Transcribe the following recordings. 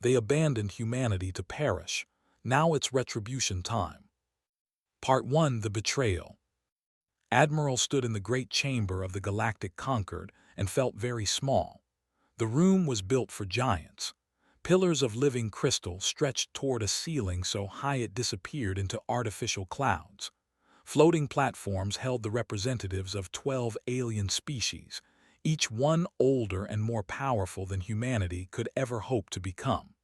They abandoned humanity to perish. Now it's retribution time. Part 1: The Betrayal. Admiral stood in the great chamber of the Galactic Concord and felt very small. The room was built for giants. Pillars of living crystal stretched toward a ceiling so high it disappeared into artificial clouds. Floating platforms held the representatives of 12 alien species, each one older and more powerful than humanity could ever hope to become.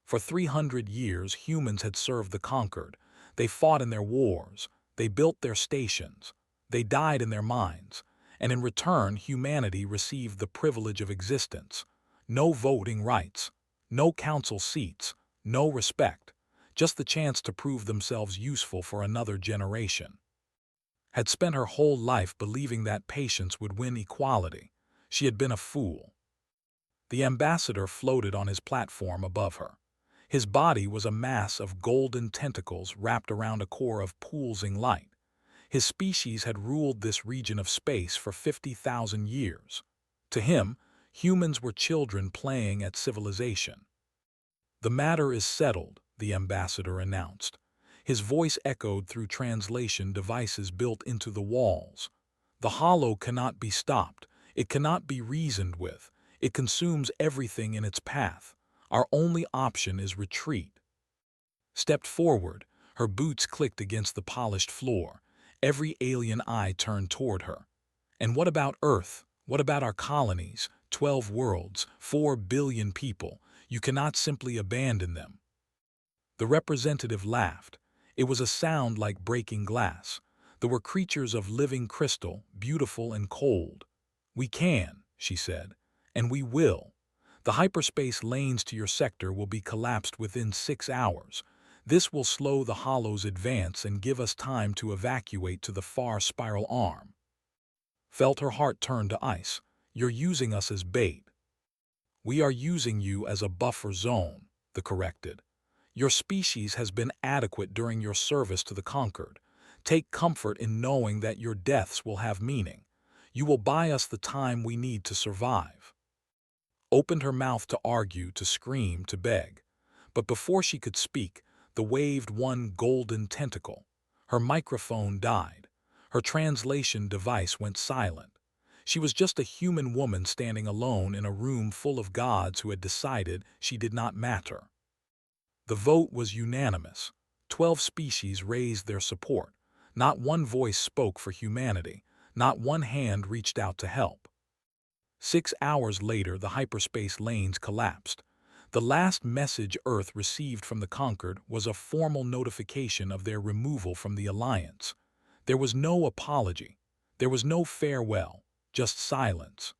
For 300 years, humans had served the conquered. They fought in their wars, they built their stations, they died in their mines, and in return humanity received the privilege of existence. No voting rights, no council seats, no respect, just the chance to prove themselves useful for another generation. Had spent her whole life believing that patience would win equality. She had been a fool. The ambassador floated on his platform above her. His body was a mass of golden tentacles wrapped around a core of pulsing light. His species had ruled this region of space for 50,000 years. To him, humans were children playing at civilization. "The matter is settled," the ambassador announced. His voice echoed through translation devices built into the walls. "The hollow cannot be stopped. It cannot be reasoned with. It consumes everything in its path. Our only option is retreat." Stepped forward, her boots clicked against the polished floor. Every alien eye turned toward her. "And what about Earth? What about our colonies? 12 worlds, 4 billion people. You cannot simply abandon them." The representative laughed. It was a sound like breaking glass. There were creatures of living crystal, beautiful and cold. "We can," she said, "and we will. The hyperspace lanes to your sector will be collapsed within 6 hours. This will slow the hollow's advance and give us time to evacuate to the far spiral arm." Felt her heart turn to ice. "You're using us as bait." "We are using you as a buffer zone," the corrected. "Your species has been adequate during your service to the conquered. Take comfort in knowing that your deaths will have meaning. You will buy us the time we need to survive." Opened her mouth to argue, to scream, to beg. But before she could speak, the waved one golden tentacle. Her microphone died. Her translation device went silent. She was just a human woman standing alone in a room full of gods who had decided she did not matter. The vote was unanimous. 12 species raised their support. Not one voice spoke for humanity. Not one hand reached out to help. 6 hours later, the hyperspace lanes collapsed. The last message Earth received from the conquered was a formal notification of their removal from the Alliance. There was no apology. There was no farewell, just silence.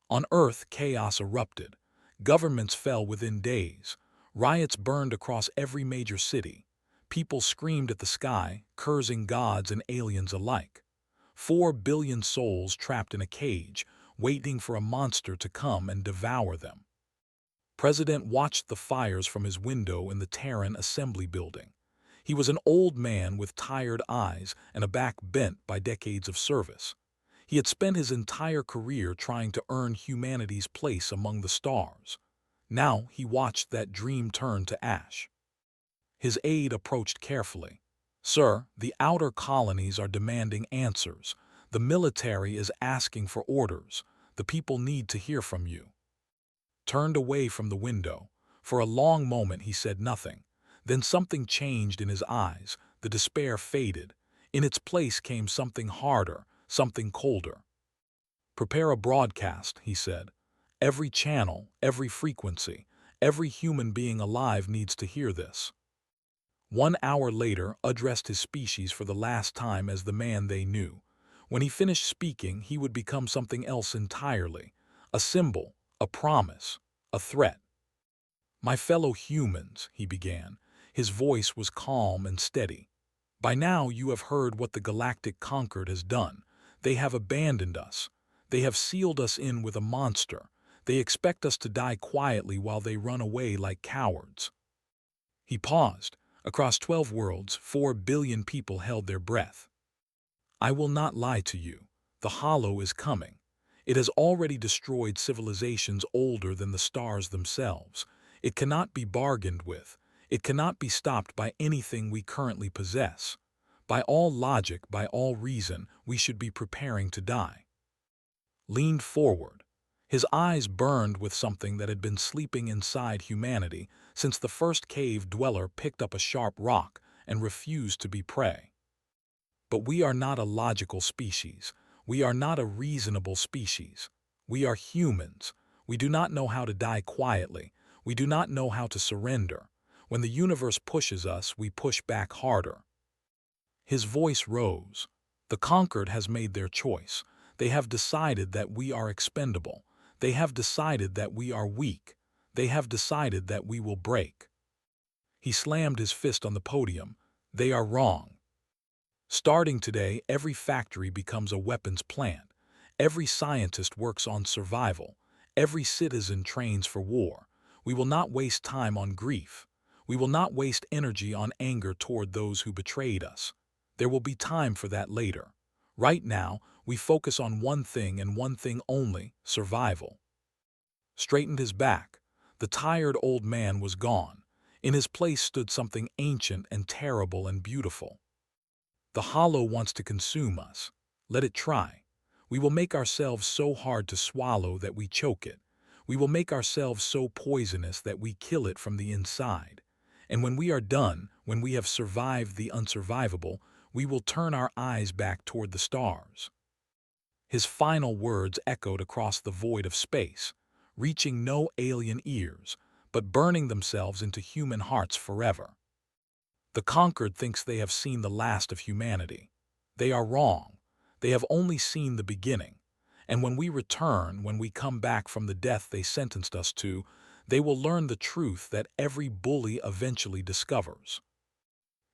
On Earth, chaos erupted. Governments fell within days. Riots burned across every major city. People screamed at the sky, cursing gods and aliens alike. 4 billion souls trapped in a cage, waiting for a monster to come and devour them. President watched the fires from his window in the Terran Assembly Building. He was an old man with tired eyes and a back bent by decades of service. He had spent his entire career trying to earn humanity's place among the stars. Now he watched that dream turn to ash. His aide approached carefully. "Sir, the outer colonies are demanding answers. The military is asking for orders. The people need to hear from you." Turned away from the window. For a long moment he said nothing. Then something changed in his eyes. The despair faded. In its place came something harder, something colder. "Prepare a broadcast," he said. "Every channel, every frequency, every human being alive needs to hear this." 1 hour later, addressed his species for the last time as the man they knew. When he finished speaking, he would become something else entirely. A symbol, a promise, a threat. "My fellow humans," he began. His voice was calm and steady. "By now you have heard what the Galactic Concord has done. They have abandoned us. They have sealed us in with a monster. They expect us to die quietly while they run away like cowards." He paused. Across 12 worlds, 4 billion people held their breath. "I will not lie to you. The hollow is coming. It has already destroyed civilizations older than the stars themselves. It cannot be bargained with. It cannot be stopped by anything we currently possess. By all logic, by all reason, we should be preparing to die. Leaned forward. His eyes burned with something that had been sleeping inside humanity since the first cave dweller picked up a sharp rock and refused to be prey. But we are not a logical species. We are not a reasonable species. We are humans. We do not know how to die quietly. We do not know how to surrender. When the universe pushes us, we push back harder. His voice rose. The conquered has made their choice. They have decided that we are expendable. They have decided that we are weak. They have decided that we will break. He slammed his fist on the podium. They are wrong. Starting today, every factory becomes a weapons plant. Every scientist works on survival. Every citizen trains for war. We will not waste time on grief. We will not waste energy on anger toward those who betrayed us. There will be time for that later. Right now, we focus on one thing and one thing only: survival. Straightened his back. The tired old man was gone. In his place stood something ancient and terrible and beautiful. The hollow wants to consume us. Let it try. We will make ourselves so hard to swallow that we choke it. We will make ourselves so poisonous that we kill it from the inside. And when we are done, when we have survived the unsurvivable, we will turn our eyes back toward the stars. His final words echoed across the void of space, reaching no alien ears, but burning themselves into human hearts forever. The conquered thinks they have seen the last of humanity. They are wrong. They have only seen the beginning. And when we return, when we come back from the death they sentenced us to, they will learn the truth that every bully eventually discovers.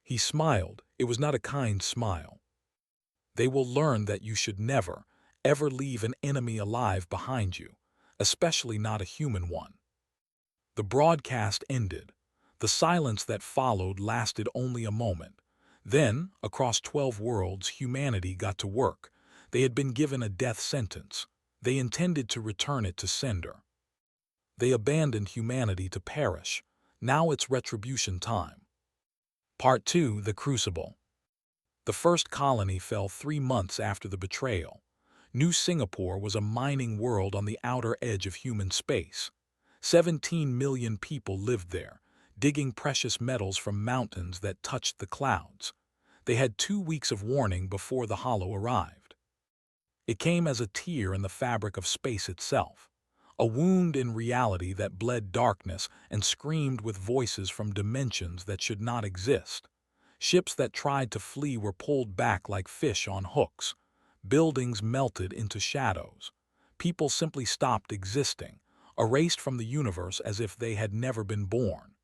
He smiled. It was not a kind smile. They will learn that you should never, ever leave an enemy alive behind you, especially not a human one. The broadcast ended. The silence that followed lasted only a moment. Then, across 12 worlds, humanity got to work. They had been given a death sentence. They intended to return it to sender. They abandoned humanity to perish. Now it's retribution time. Part 2: The Crucible. The first colony fell 3 months after the betrayal. New Singapore was a mining world on the outer edge of human space. 17 million people lived there, digging precious metals from mountains that touched the clouds. They had 2 weeks of warning before the hollow arrived. It came as a tear in the fabric of space itself, a wound in reality that bled darkness and screamed with voices from dimensions that should not exist. Ships that tried to flee were pulled back like fish on hooks. Buildings melted into shadows. People simply stopped existing, erased from the universe as if they had never been born.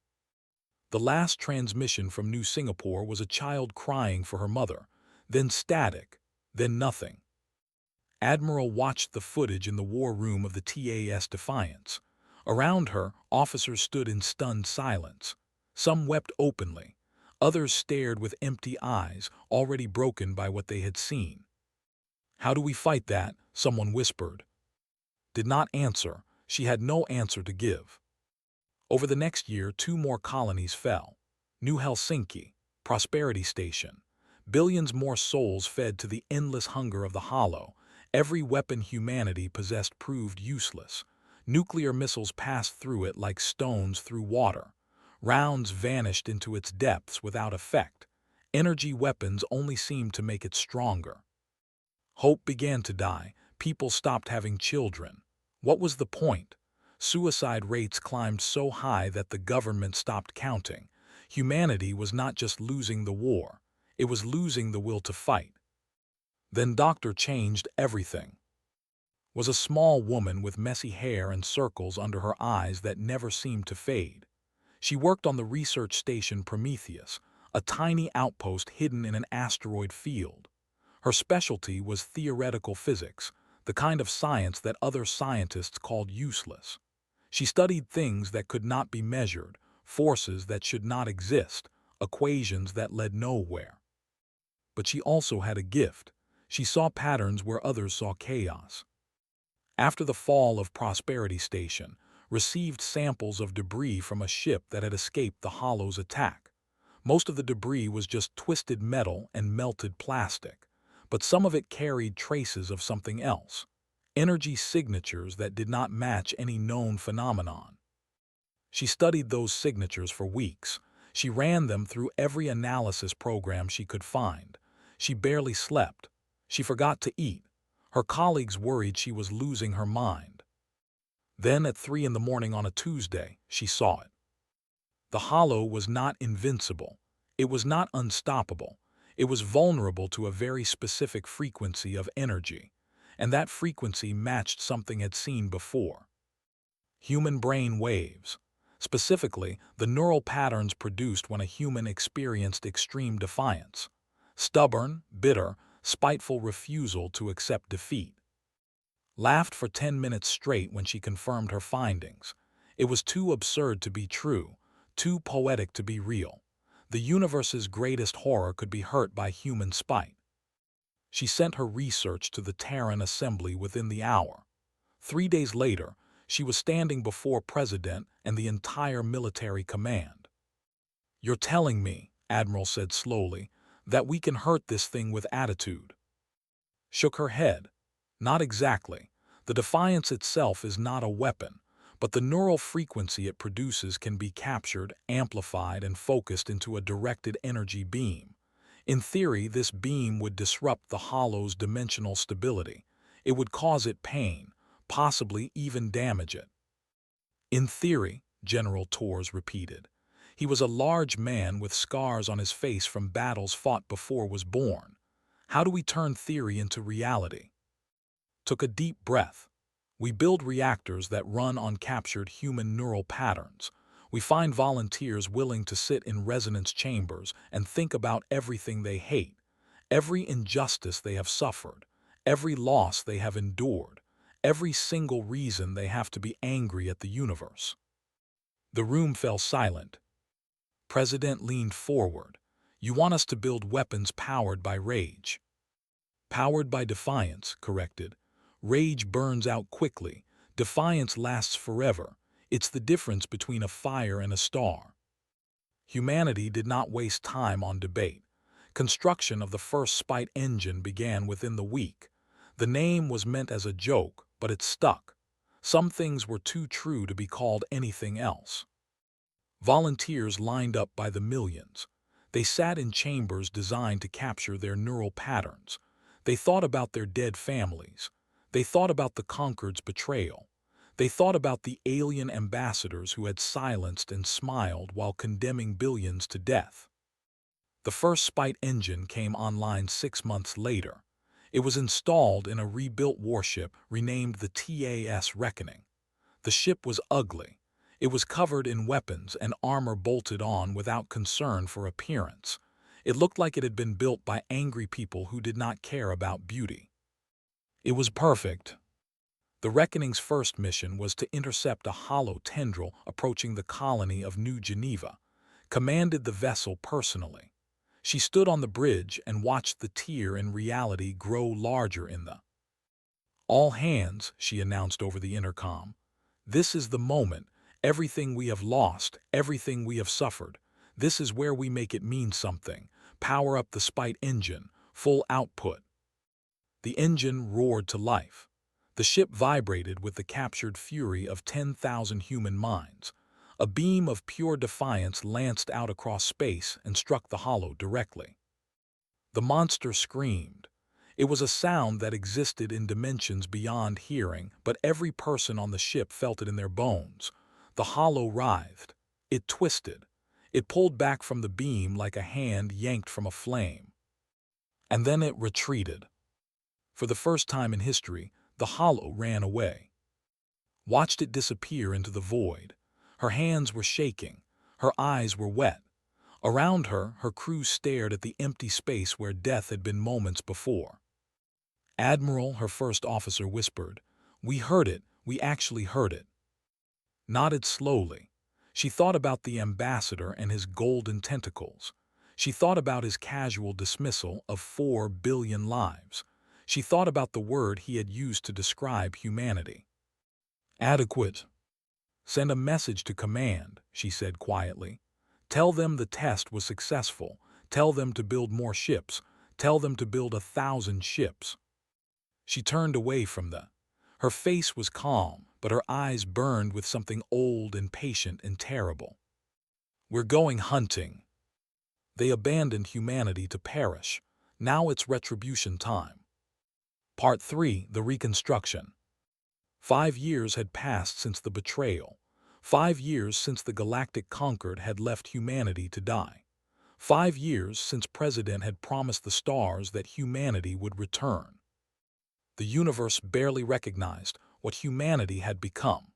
The last transmission from New Singapore was a child crying for her mother, then static, then nothing. Admiral watched the footage in the war room of the TAS Defiance. Around her, officers stood in stunned silence. Some wept openly. Others stared with empty eyes, already broken by what they had seen. "How do we fight that?" someone whispered. Did not answer. She had no answer to give. Over the next year, 2 more colonies fell. New Helsinki, Prosperity Station. Billions more souls fed to the endless hunger of the hollow. Every weapon humanity possessed proved useless. Nuclear missiles passed through it like stones through water. Rounds vanished into its depths without effect. Energy weapons only seemed to make it stronger. Hope began to die. People stopped having children. What was the point? Suicide rates climbed so high that the government stopped counting. Humanity was not just losing the war, it was losing the will to fight. Then Doctor changed everything. Was a small woman with messy hair and circles under her eyes that never seemed to fade. She worked on the research station Prometheus, a tiny outpost hidden in an asteroid field. Her specialty was theoretical physics, the kind of science that other scientists called useless. She studied things that could not be measured, forces that should not exist, equations that led nowhere. But she also had a gift. She saw patterns where others saw chaos. After the fall of Prosperity Station, received samples of debris from a ship that had escaped the Hollow's attack. Most of the debris was just twisted metal and melted plastic, but some of it carried traces of something else, energy signatures that did not match any known phenomenon. She studied those signatures for weeks. She ran them through every analysis program she could find. She barely slept. She forgot to eat. Her colleagues worried she was losing her mind. Then at 3 in the morning on a Tuesday, she saw it. The Hollow was not invincible. It was not unstoppable. It was vulnerable to a very specific frequency of energy, and that frequency matched something had seen before. Human brain waves. Specifically, the neural patterns produced when a human experienced extreme defiance. Stubborn, bitter, spiteful refusal to accept defeat. Laughed for 10 minutes straight when she confirmed her findings. It was too absurd to be true, too poetic to be real. The universe's greatest horror could be hurt by human spite. She sent her research to the Terran Assembly within the hour. 3 days later, she was standing before President and the entire military command. "You're telling me," Admiral said slowly, "that we can hurt this thing with attitude?" Shook her head. "Not exactly. The defiance itself is not a weapon, but the neural frequency it produces can be captured, amplified, and focused into a directed energy beam. In theory, this beam would disrupt the Hollow's dimensional stability. It would cause it pain, possibly even damage it." "In theory," General Torres repeated. He was a large man with scars on his face from battles fought before was born. "How do we turn theory into reality?" Took a deep breath. "We build reactors that run on captured human neural patterns. We find volunteers willing to sit in resonance chambers and think about everything they hate, every injustice they have suffered, every loss they have endured, every single reason they have to be angry at the universe." The room fell silent. President leaned forward. "You want us to build weapons powered by rage." "Powered by defiance," corrected. "Rage burns out quickly. Defiance lasts forever. It's the difference between a fire and a star." Humanity did not waste time on debate. Construction of the first Spite engine began within the week. The name was meant as a joke, but it stuck. Some things were too true to be called anything else. Volunteers lined up by the millions. They sat in chambers designed to capture their neural patterns. They thought about their dead families. They thought about the Conquered's betrayal. They thought about the alien ambassadors who had silenced and smiled while condemning billions to death. The first Spite engine came online 6 months later. It was installed in a rebuilt warship renamed the TAS Reckoning. The ship was ugly. It was covered in weapons and armor bolted on without concern for appearance. It looked like it had been built by angry people who did not care about beauty. It was perfect. The Reckoning's first mission was to intercept a hollow tendril approaching the colony of New Geneva. Commanded the vessel personally. She stood on the bridge and watched the tear in reality grow larger in the "All hands," she announced over the intercom. "This is the moment. Everything we have lost, everything we have suffered. This is where we make it mean something. Power up the Spite engine, full output." The engine roared to life. The ship vibrated with the captured fury of 10,000 human minds. A beam of pure defiance lanced out across space and struck the Hollow directly. The monster screamed. It was a sound that existed in dimensions beyond hearing, but every person on the ship felt it in their bones. The Hollow writhed. It twisted. It pulled back from the beam like a hand yanked from a flame. And then it retreated. For the first time in history, the Hollow ran away. Watched it disappear into the void. Her hands were shaking. Her eyes were wet. Around her, her crew stared at the empty space where death had been moments before. "Admiral," her first officer whispered, "we heard it. We actually heard it." Nodded slowly. She thought about the ambassador and his golden tentacles. She thought about his casual dismissal of 4 billion lives. She thought about the word he had used to describe humanity. "Adequate." Send a message to command, she said quietly. Tell them the test was successful. Tell them to build more ships. Tell them to build 1,000 ships. She turned away from the. Her face was calm, but her eyes burned with something old and patient and terrible. We're going hunting. They abandoned humanity to perish. Now it's retribution time. Part 3, The Reconstruction. 5 years had passed since the betrayal. 5 years since the Galactic Concord had left humanity to die. 5 years since President had promised the stars that humanity would return. The universe barely recognized what humanity had become.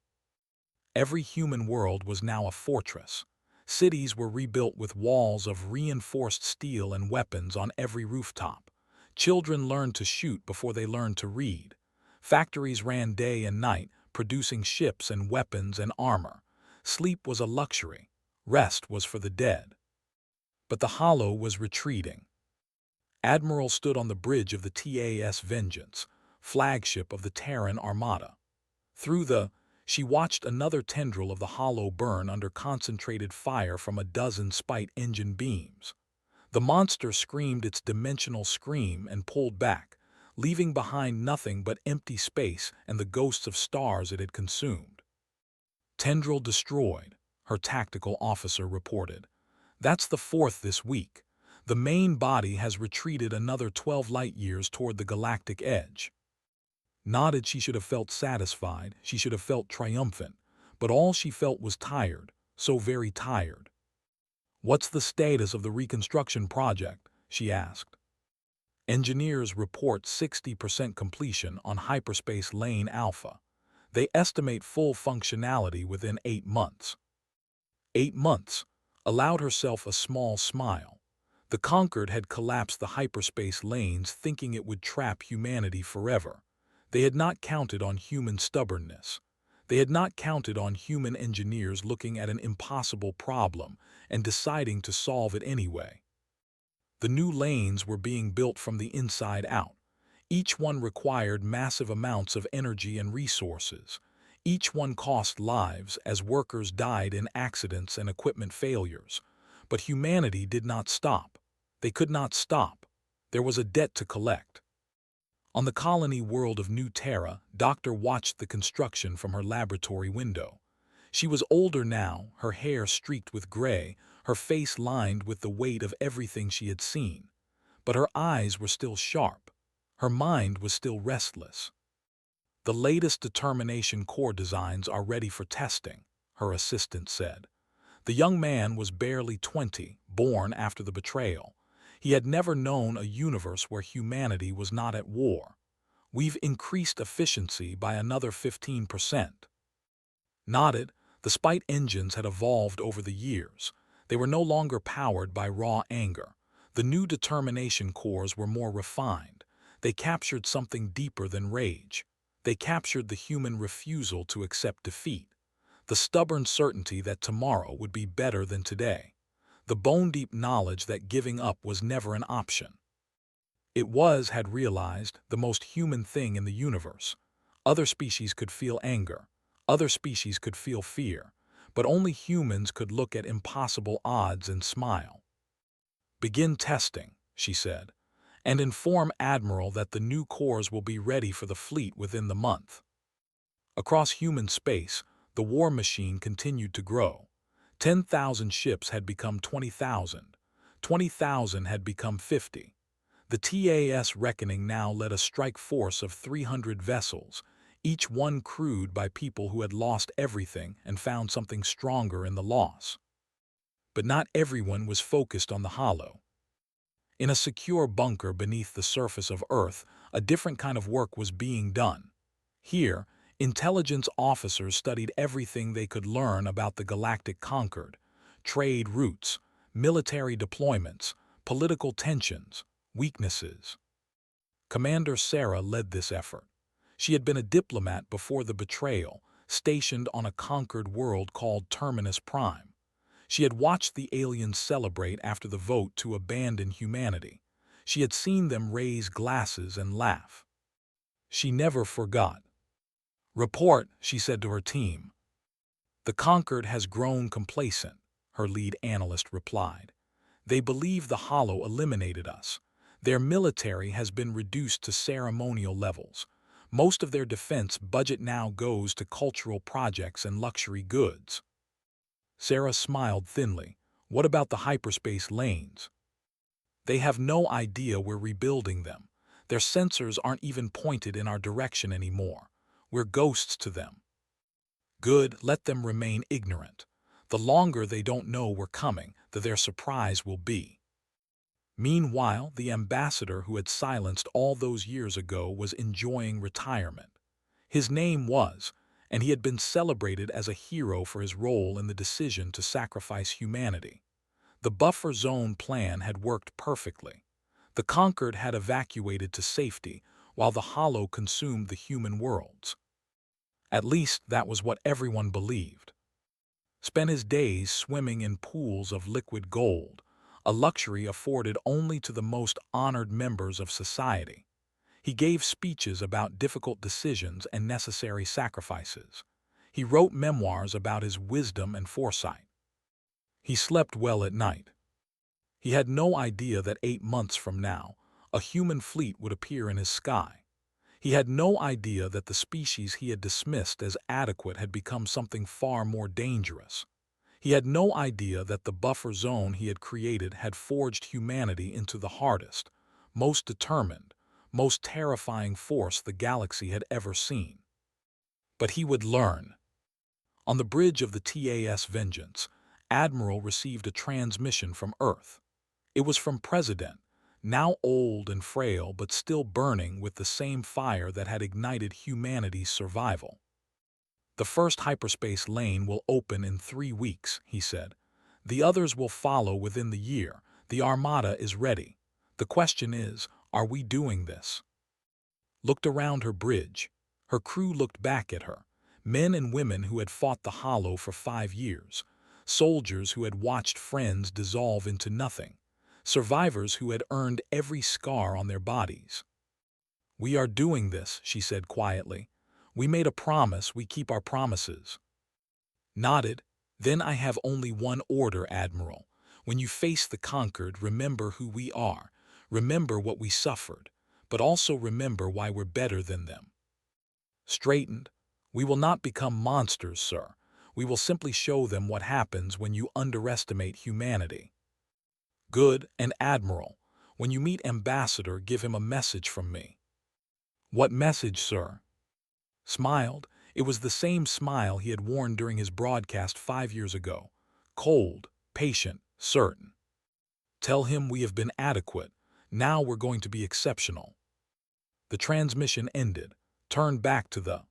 Every human world was now a fortress. Cities were rebuilt with walls of reinforced steel and weapons on every rooftop. Children learned to shoot before they learned to read. Factories ran day and night, producing ships and weapons and armor. Sleep was a luxury. Rest was for the dead. But the Hollow was retreating. Admiral stood on the bridge of the TAS Vengeance, flagship of the Terran Armada. She watched another tendril of the Hollow burn under concentrated fire from a dozen spite engine beams. The monster screamed its dimensional scream and pulled back, leaving behind nothing but empty space and the ghosts of stars it had consumed. Tendril destroyed, her tactical officer reported. That's the 4th this week. The main body has retreated another 12 light-years toward the galactic edge. Nodded. She should have felt satisfied, she should have felt triumphant, but all she felt was tired, so very tired. What's the status of the reconstruction project? She asked. Engineers report 60% completion on Hyperspace Lane Alpha. They estimate full functionality within 8 months. 8 months, allowed herself a small smile. The Concord had collapsed the hyperspace lanes thinking it would trap humanity forever. They had not counted on human stubbornness. They had not counted on human engineers looking at an impossible problem and deciding to solve it anyway. The new lanes were being built from the inside out. Each one required massive amounts of energy and resources. Each one cost lives as workers died in accidents and equipment failures. But humanity did not stop. They could not stop. There was a debt to collect. On the colony world of New Terra, Doctor watched the construction from her laboratory window. She was older now, her hair streaked with gray, her face lined with the weight of everything she had seen. But her eyes were still sharp. Her mind was still restless. The latest determination core designs are ready for testing, her assistant said. The young man was barely 20, born after the betrayal. He had never known a universe where humanity was not at war. We've increased efficiency by another 15%. Nodded. The spite engines had evolved over the years. They were no longer powered by raw anger. The new determination cores were more refined. They captured something deeper than rage. They captured the human refusal to accept defeat. The stubborn certainty that tomorrow would be better than today. The bone-deep knowledge that giving up was never an option. It was, had realized, the most human thing in the universe. Other species could feel anger. Other species could feel fear. But only humans could look at impossible odds and smile. Begin testing, she said, and inform Admiral that the new cores will be ready for the fleet within the month. Across human space, the war machine continued to grow. 10,000 ships had become 20,000. 20,000 had become 50. The TAS reckoning now led a strike force of 300 vessels, each one crewed by people who had lost everything and found something stronger in the loss. But not everyone was focused on the Hollow. In a secure bunker beneath the surface of Earth, a different kind of work was being done. Here, intelligence officers studied everything they could learn about the Galactic Concord: trade routes, military deployments, political tensions, weaknesses. Commander Sarah led this effort. She had been a diplomat before the betrayal, stationed on a conquered world called Terminus Prime. She had watched the aliens celebrate after the vote to abandon humanity. She had seen them raise glasses and laugh. She never forgot. Report, she said to her team. The conquered has grown complacent, her lead analyst replied. They believe the Hollow eliminated us. Their military has been reduced to ceremonial levels. Most of their defense budget now goes to cultural projects and luxury goods. Sarah smiled thinly. What about the hyperspace lanes? They have no idea we're rebuilding them. Their sensors aren't even pointed in our direction anymore. We're ghosts to them. Good, let them remain ignorant. The longer they don't know we're coming, the their surprise will be. Meanwhile, the ambassador who had silenced all those years ago was enjoying retirement. His name was, and he had been celebrated as a hero for his role in the decision to sacrifice humanity. The buffer zone plan had worked perfectly. The conquered had evacuated to safety, while the Hollow consumed the human worlds. At least that was what everyone believed. Spent his days swimming in pools of liquid gold, a luxury afforded only to the most honored members of society. He gave speeches about difficult decisions and necessary sacrifices. He wrote memoirs about his wisdom and foresight. He slept well at night. He had no idea that 8 months from now, a human fleet would appear in his sky. He had no idea that the species he had dismissed as adequate had become something far more dangerous. He had no idea that the buffer zone he had created had forged humanity into the hardest, most determined, most terrifying force the galaxy had ever seen. But he would learn. On the bridge of the TAS Vengeance, Admiral received a transmission from Earth. It was from President, now old and frail but still burning with the same fire that had ignited humanity's survival. The first hyperspace lane will open in 3 weeks, he said. The others will follow within the year. The Armada is ready. The question is, are we doing this? Looked around her bridge. Her crew looked back at her. Men and women who had fought the Hollow for 5 years. Soldiers who had watched friends dissolve into nothing. Survivors who had earned every scar on their bodies. We are doing this, she said quietly. We made a promise, we keep our promises. Nodded. Then I have only one order, Admiral. When you face the conquered, remember who we are. Remember what we suffered, but also remember why we're better than them. Straightened. We will not become monsters, sir. We will simply show them what happens when you underestimate humanity. Good, and Admiral, when you meet Ambassador, give him a message from me. What message, sir? Smiled. It was the same smile he had worn during his broadcast 5 years ago. Cold, patient, certain. Tell him we have been adequate. Now we're going to be exceptional. The transmission ended. Turned back to the...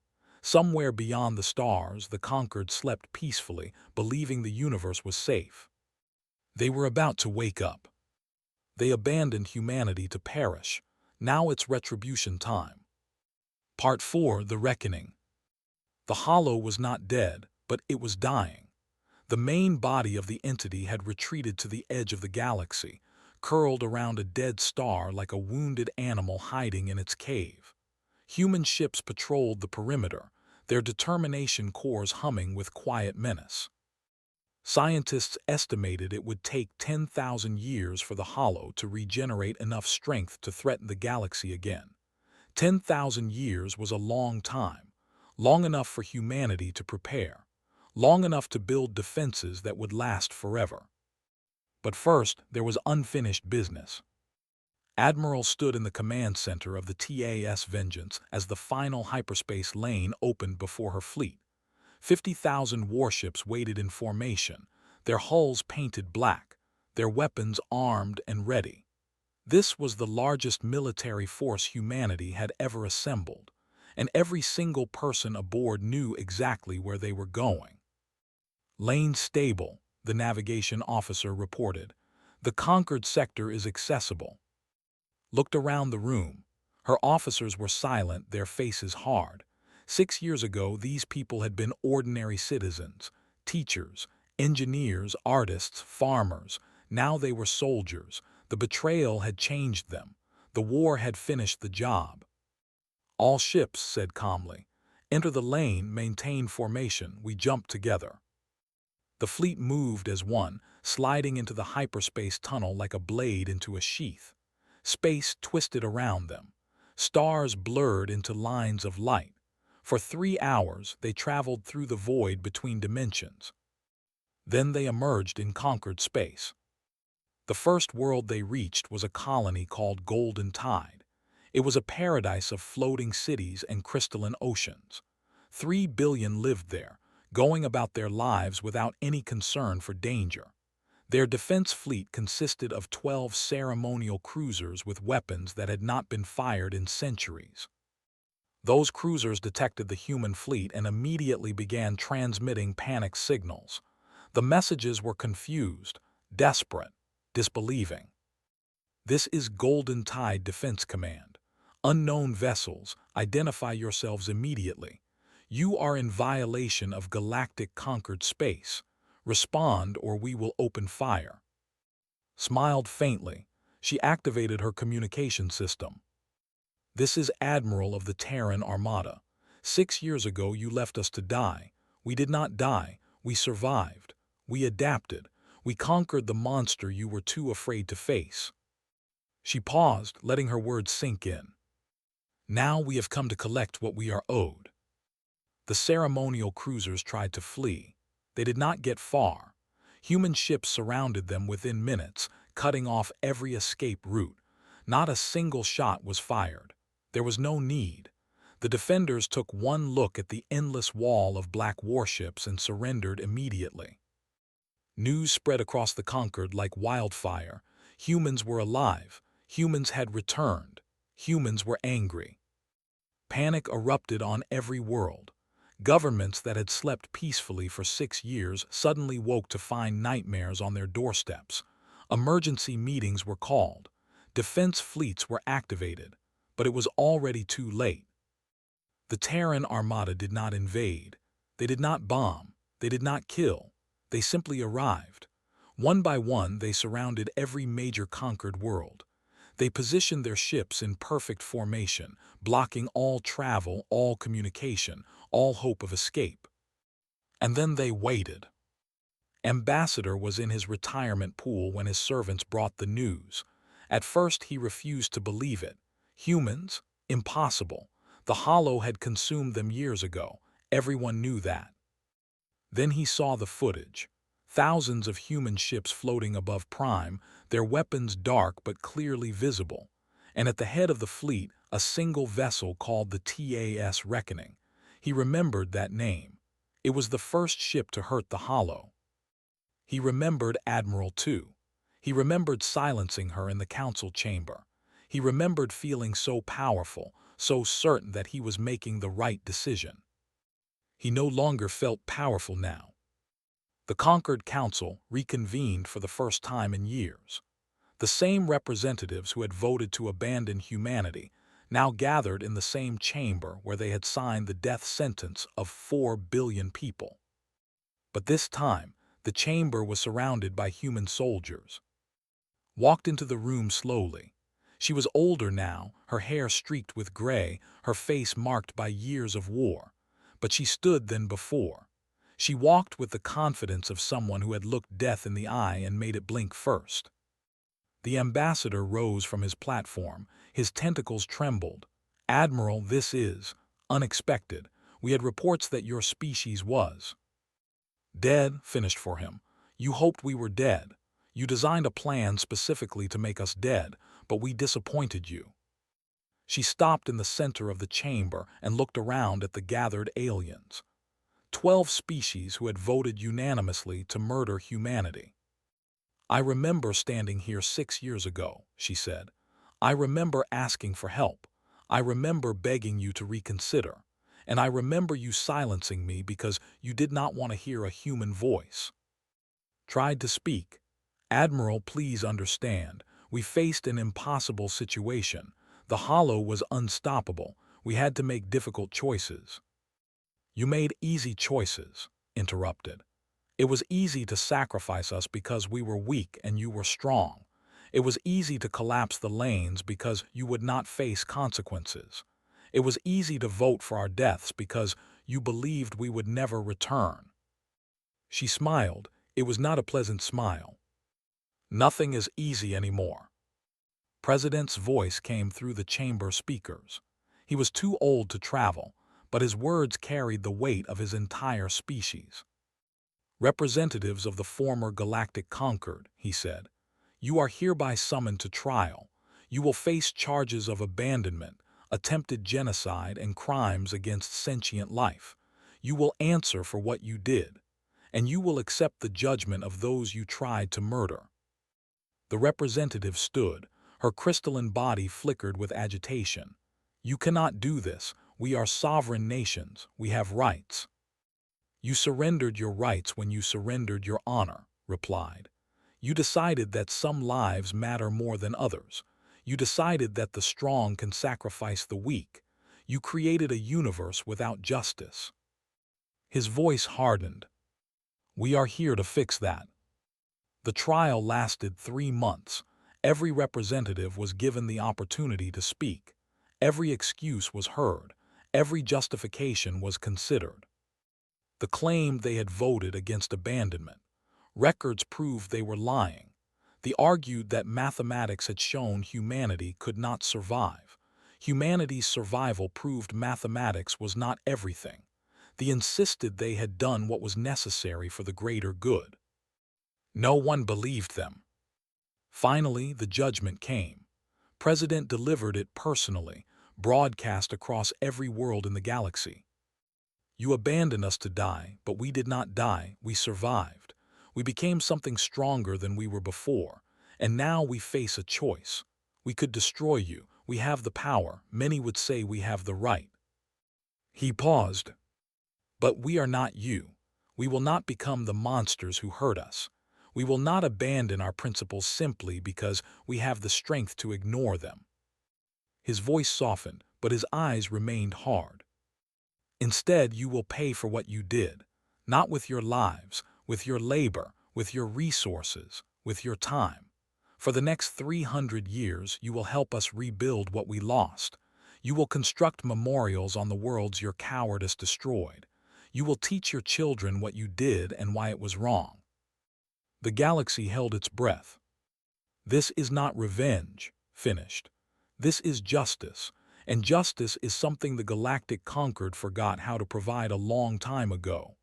Somewhere beyond the stars, the conquered slept peacefully, believing the universe was safe. They were about to wake up. They abandoned humanity to perish. Now it's retribution time. Part 4, The Reckoning. The Hollow was not dead, but it was dying. The main body of the entity had retreated to the edge of the galaxy, curled around a dead star like a wounded animal hiding in its cave. Human ships patrolled the perimeter, their determination cores humming with quiet menace. Scientists estimated it would take 10,000 years for the Hollow to regenerate enough strength to threaten the galaxy again. 10,000 years was a long time, long enough for humanity to prepare, long enough to build defenses that would last forever. But first, there was unfinished business. Admiral stood in the command center of the TAS Vengeance as the final hyperspace lane opened before her fleet. 50,000 warships waited in formation, their hulls painted black, their weapons armed and ready. This was the largest military force humanity had ever assembled, and every single person aboard knew exactly where they were going. Lane stable, the navigation officer reported. The conquered sector is accessible. Looked around the room. Her officers were silent, their faces hard. 6 years ago, these people had been ordinary citizens, teachers, engineers, artists, farmers. Now they were soldiers. The betrayal had changed them. The war had finished the job. All ships, said calmly. Enter the lane, maintain formation, we jump together. The fleet moved as one, sliding into the hyperspace tunnel like a blade into a sheath. Space twisted around them. Stars blurred into lines of light. For 3 hours, they traveled through the void between dimensions. Then they emerged in conquered space. The first world they reached was a colony called Golden Tide. It was a paradise of floating cities and crystalline oceans. 3 billion lived there, going about their lives without any concern for danger. Their defense fleet consisted of 12 ceremonial cruisers with weapons that had not been fired in centuries. Those cruisers detected the human fleet and immediately began transmitting panic signals. The messages were confused, desperate, disbelieving. "This is Golden Tide Defense Command. Unknown vessels, identify yourselves immediately. You are in violation of galactic conquered space. Respond or we will open fire." Smiled faintly, she activated her communication system. "This is Admiral of the Terran Armada. 6 years ago you left us to die. We did not die, we survived. We adapted. We conquered the monster you were too afraid to face." She paused, letting her words sink in. "Now we have come to collect what we are owed." The ceremonial cruisers tried to flee. They did not get far. Human ships surrounded them within minutes, cutting off every escape route. Not a single shot was fired. There was no need. The defenders took one look at the endless wall of black warships and surrendered immediately. News spread across the conquered like wildfire. Humans were alive. Humans had returned. Humans were angry. Panic erupted on every world. Governments that had slept peacefully for 6 years suddenly woke to find nightmares on their doorsteps. Emergency meetings were called. Defense fleets were activated. But it was already too late. The Terran Armada did not invade. They did not bomb. They did not kill. They simply arrived. One by one, they surrounded every major conquered world. They positioned their ships in perfect formation, blocking all travel, all communication, all hope of escape. And then they waited. Ambassador was in his retirement pool when his servants brought the news. At first he refused to believe it. Humans? Impossible. The Hollow had consumed them years ago. Everyone knew that. Then he saw the footage. Thousands of human ships floating above Prime, their weapons dark but clearly visible. And at the head of the fleet, a single vessel called the TAS Reckoning. He remembered that name. It was the first ship to hurt the Hollow. He remembered Admiral too. He remembered silencing her in the council chamber. He remembered feeling so powerful, so certain that he was making the right decision. He no longer felt powerful now. The conquered council reconvened for the first time in years. The same representatives who had voted to abandon humanity now gathered in the same chamber where they had signed the death sentence of 4 billion people. But this time, the chamber was surrounded by human soldiers. Walked into the room slowly. She was older now, her hair streaked with gray, her face marked by years of war. But she stood than before. She walked with the confidence of someone who had looked death in the eye and made it blink first. The ambassador rose from his platform. His tentacles trembled. "Admiral, this is unexpected. We had reports that your species was dead," finished for him. "You hoped we were dead. You designed a plan specifically to make us dead, but we disappointed you." She stopped in the center of the chamber and looked around at the gathered aliens. 12 species who had voted unanimously to murder humanity. "I remember standing here 6 years ago," she said. "I remember asking for help. I remember begging you to reconsider. And I remember you silencing me because you did not want to hear a human voice. Tried to speak. Admiral, please understand. We faced an impossible situation. The Hollow was unstoppable. We had to make difficult choices." "You made easy choices," interrupted. "It was easy to sacrifice us because we were weak and you were strong. It was easy to collapse the lanes because you would not face consequences. It was easy to vote for our deaths because you believed we would never return." She smiled, It was not a pleasant smile. Nothing is easy anymore. President's voice came through the chamber speakers. He was too old to travel, but his words carried the weight of his entire species. Representatives of the former Galactic Concord, he said, you are hereby summoned to trial. You will face charges of abandonment, attempted genocide, and crimes against sentient life. You will answer for what you did, and you will accept the judgment of those you tried to murder. The representative stood. Her crystalline body flickered with agitation. You cannot do this. We are sovereign nations. We have rights. You surrendered your rights when you surrendered your honor, replied. You decided that some lives matter more than others. You decided that the strong can sacrifice the weak. You created a universe without justice. His voice hardened. We are here to fix that. The trial lasted 3 months. Every representative was given the opportunity to speak. Every excuse was heard. Every justification was considered. The claim they had voted against abandonment. Records proved they were lying. They argued that mathematics had shown humanity could not survive. Humanity's survival proved mathematics was not everything. They insisted they had done what was necessary for the greater good. No one believed them. Finally, the judgment came. President delivered it personally, broadcast across every world in the galaxy. You abandoned us to die, but we did not die, we survived. We became something stronger than we were before, and now we face a choice. We could destroy you, we have the power, many would say we have the right. He paused. But we are not you. We will not become the monsters who hurt us. We will not abandon our principles simply because we have the strength to ignore them. His voice softened, but his eyes remained hard. Instead, you will pay for what you did, not with your lives, with your labor, with your resources, with your time. For the next 300 years, you will help us rebuild what we lost. You will construct memorials on the worlds your cowardice destroyed. You will teach your children what you did and why it was wrong. The galaxy held its breath. This is not revenge, finished. This is justice, and justice is something the Galactic Concord forgot how to provide a long time ago.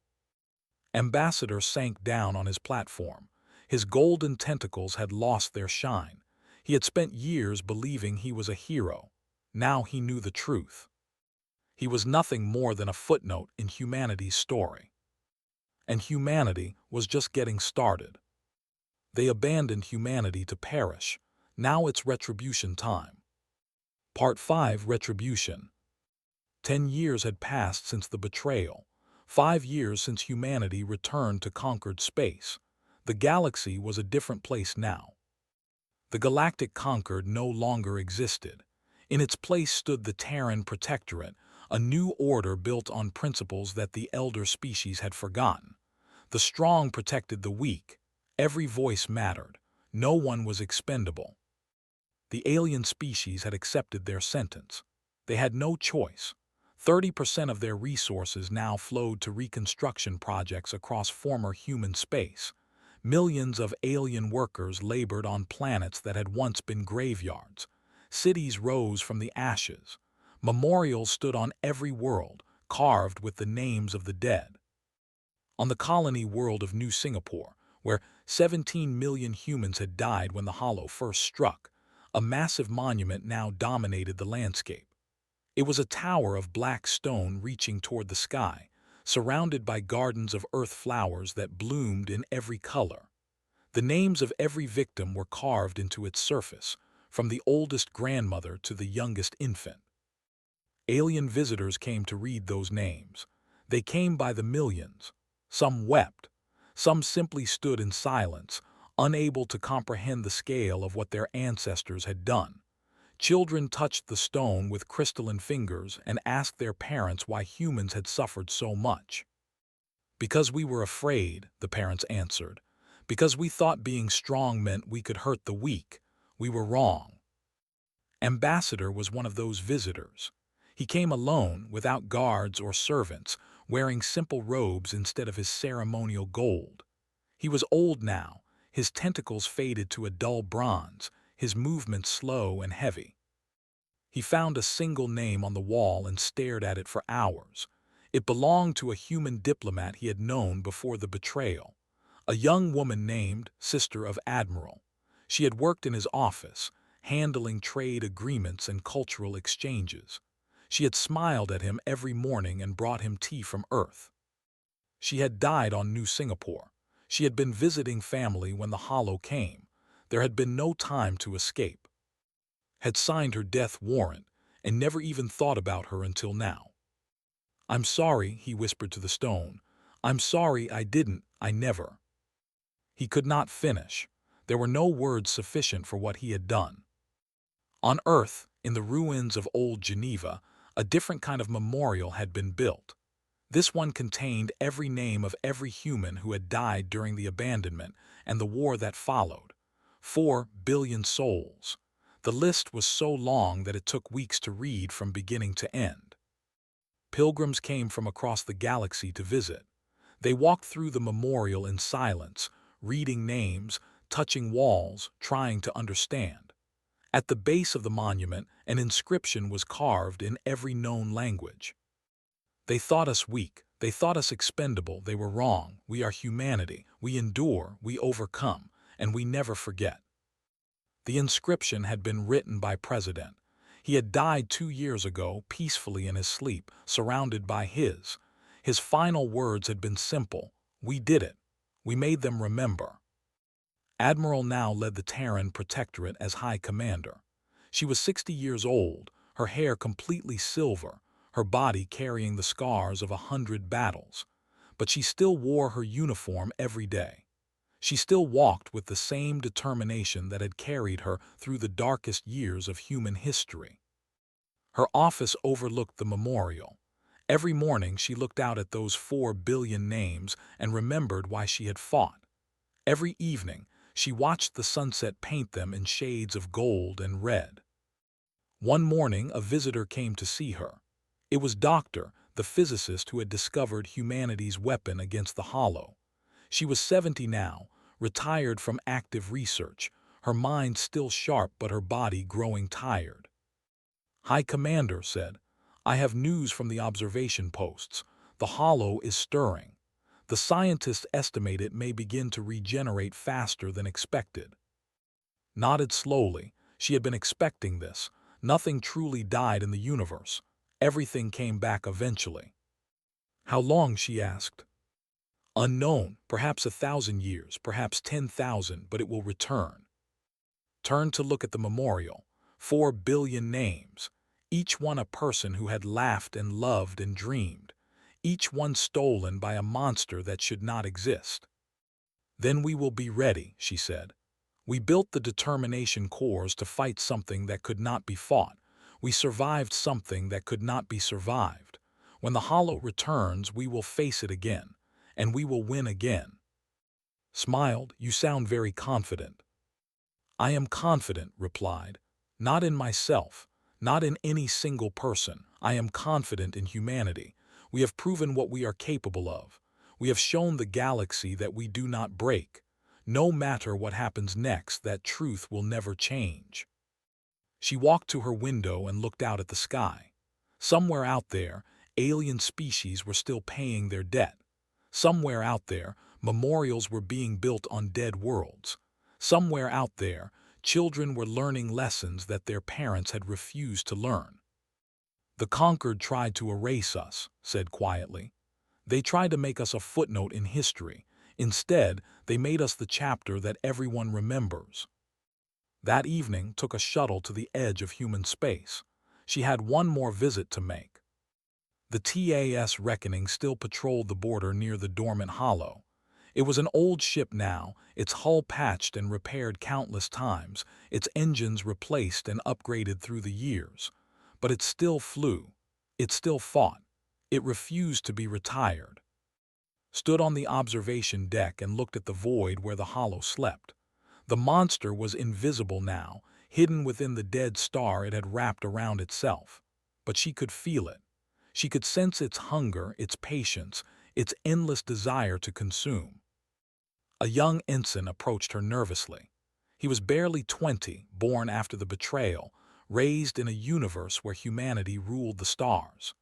Ambassador sank down on his platform. His golden tentacles had lost their shine. He had spent years believing he was a hero. Now he knew the truth. He was nothing more than a footnote in humanity's story. And humanity was just getting started. They abandoned humanity to perish. Now it's retribution time. Part 5, Retribution. 10 years had passed since the betrayal. 5 years since humanity returned to conquered space. The galaxy was a different place now. The Galactic Concord no longer existed. In its place stood the Terran Protectorate, a new order built on principles that the elder species had forgotten. The strong protected the weak. Every voice mattered. No one was expendable. The alien species had accepted their sentence. They had no choice. 30% of their resources now flowed to reconstruction projects across former human space. Millions of alien workers labored on planets that had once been graveyards. Cities rose from the ashes. Memorials stood on every world, carved with the names of the dead. On the colony world of New Singapore, where 17 million humans had died when the Hollow first struck, a massive monument now dominated the landscape. It was a tower of black stone reaching toward the sky, surrounded by gardens of earth flowers that bloomed in every color. The names of every victim were carved into its surface, from the oldest grandmother to the youngest infant. Alien visitors came to read those names. They came by the millions. Some wept. Some simply stood in silence, unable to comprehend the scale of what their ancestors had done. Children touched the stone with crystalline fingers and asked their parents why humans had suffered so much. Because we were afraid, the parents answered. Because we thought being strong meant we could hurt the weak. We were wrong. Ambassador was one of those visitors. He came alone, without guards or servants, wearing simple robes instead of his ceremonial gold. He was old now, his tentacles faded to a dull bronze, his movements slow and heavy. He found a single name on the wall and stared at it for hours. It belonged to a human diplomat he had known before the betrayal, a young woman named Sister of Admiral. She had worked in his office, handling trade agreements and cultural exchanges. She had smiled at him every morning and brought him tea from Earth. She had died on New Singapore. She had been visiting family when the Hollow came. There had been no time to escape. Had signed her death warrant and never even thought about her until now. "I'm sorry," he whispered to the stone. "I'm sorry I never." He could not finish. There were no words sufficient for what he had done. On Earth, in the ruins of old Geneva, a different kind of memorial had been built. This one contained every name of every human who had died during the abandonment and the war that followed. 4 billion souls. The list was so long that it took weeks to read from beginning to end. Pilgrims came from across the galaxy to visit. They walked through the memorial in silence, reading names, touching walls, trying to understand. At the base of the monument, an inscription was carved in every known language. "They thought us weak, they thought us expendable, they were wrong. We are humanity, we endure, we overcome, and we never forget." The inscription had been written by President. He had died 2 years ago, peacefully in his sleep, surrounded by his. His final words had been simple: "We did it. We made them remember." Admiral now led the Terran Protectorate as High Commander. She was 60 years old, her hair completely silver, her body carrying the scars of 100 battles. But she still wore her uniform every day. She still walked with the same determination that had carried her through the darkest years of human history. Her office overlooked the memorial. Every morning she looked out at those 4 billion names and remembered why she had fought. Every evening she watched the sunset paint them in shades of gold and red. One morning a visitor came to see her. It was Doctor, the physicist who had discovered humanity's weapon against the Hollow. She was 70 now, retired from active research, her mind still sharp but her body growing tired. "High Commander," said, "I have news from the observation posts. The Hollow is stirring. The scientists estimate it may begin to regenerate faster than expected." Nodded slowly. She had been expecting this. Nothing truly died in the universe. Everything came back eventually. "How long?" she asked. "Unknown, perhaps 1,000 years, perhaps 10,000, but it will return." Turned to look at the memorial. 4 billion names, each one a person who had laughed and loved and dreamed, each one stolen by a monster that should not exist. "Then we will be ready," she said. "We built the determination cores to fight something that could not be fought. We survived something that could not be survived. When the Hollow returns, we will face it again, and we will win again." Smiled. "You sound very confident." "I am confident," replied. "Not in myself, not in any single person. I am confident in humanity. We have proven what we are capable of. We have shown the galaxy that we do not break. No matter what happens next, that truth will never change." She walked to her window and looked out at the sky. Somewhere out there, alien species were still paying their debt. Somewhere out there, memorials were being built on dead worlds. Somewhere out there, children were learning lessons that their parents had refused to learn. "The conquered tried to erase us," said quietly. "They tried to make us a footnote in history. Instead, they made us the chapter that everyone remembers." That evening took a shuttle to the edge of human space. She had one more visit to make. The TAS Reckoning still patrolled the border near the dormant Hollow. It was an old ship now, its hull patched and repaired countless times, its engines replaced and upgraded through the years. But it still flew. It still fought. It refused to be retired. Stood on the observation deck and looked at the void where the Hollow slept. The monster was invisible now, hidden within the dead star it had wrapped around itself. But she could feel it. She could sense its hunger, its patience, its endless desire to consume. A young ensign approached her nervously. He was barely 20, born after the betrayal, raised in a universe where humanity ruled the stars.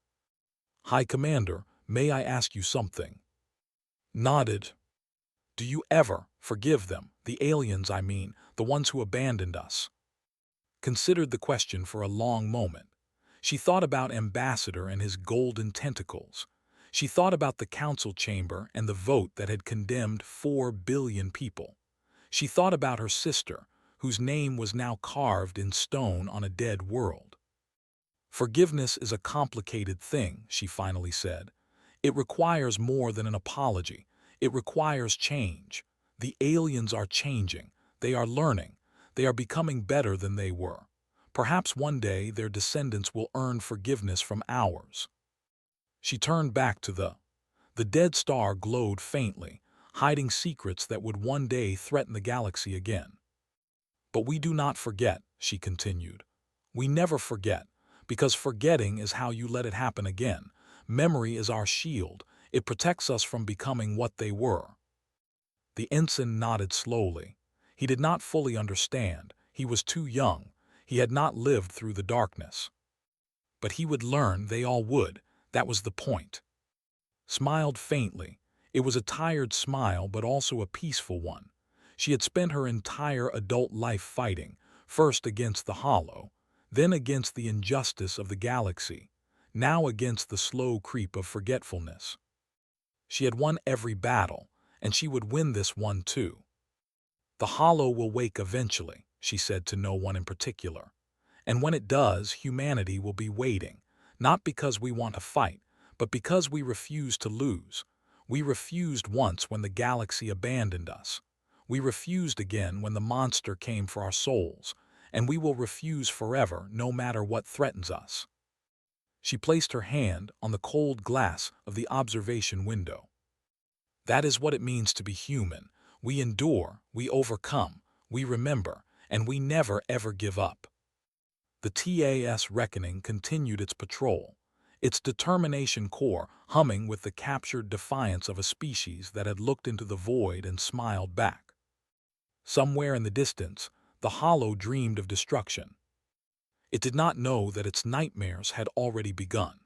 "High Commander, may I ask you something?" Nodded. "Do you ever forgive them, the aliens, I mean, the ones who abandoned us?" Considered the question for a long moment. She thought about Ambassador and his golden tentacles. She thought about the council chamber and the vote that had condemned 4 billion people. She thought about her sister, whose name was now carved in stone on a dead world. "Forgiveness is a complicated thing," she finally said. "It requires more than an apology. It requires change. The aliens are changing. They are learning. They are becoming better than they were. Perhaps one day their descendants will earn forgiveness from ours." She turned back to the dead star glowed faintly, hiding secrets that would one day threaten the galaxy again. "But we do not forget," she continued. "We never forget, because forgetting is how you let it happen again. Memory is our shield. It protects us from becoming what they were." The ensign nodded slowly. He did not fully understand. He was too young. He had not lived through the darkness. But he would learn, they all would. That was the point. Smiled faintly. It was a tired smile, but also a peaceful one. She had spent her entire adult life fighting, first against the hollow, then against the injustice of the galaxy, now against the slow creep of forgetfulness. She had won every battle, and she would win this one too. "The hollow will wake eventually," she said to no one in particular. "And when it does, humanity will be waiting, not because we want to fight, but because we refuse to lose. We refused once when the galaxy abandoned us. We refused again when the monster came for our souls, and we will refuse forever no matter what threatens us." She placed her hand on the cold glass of the observation window. "That is what it means to be human. We endure, we overcome, we remember, and we never ever give up." The TAS Reckoning continued its patrol, its determination core humming with the captured defiance of a species that had looked into the void and smiled back. Somewhere in the distance, the hollow dreamed of destruction. It did not know that its nightmares had already begun.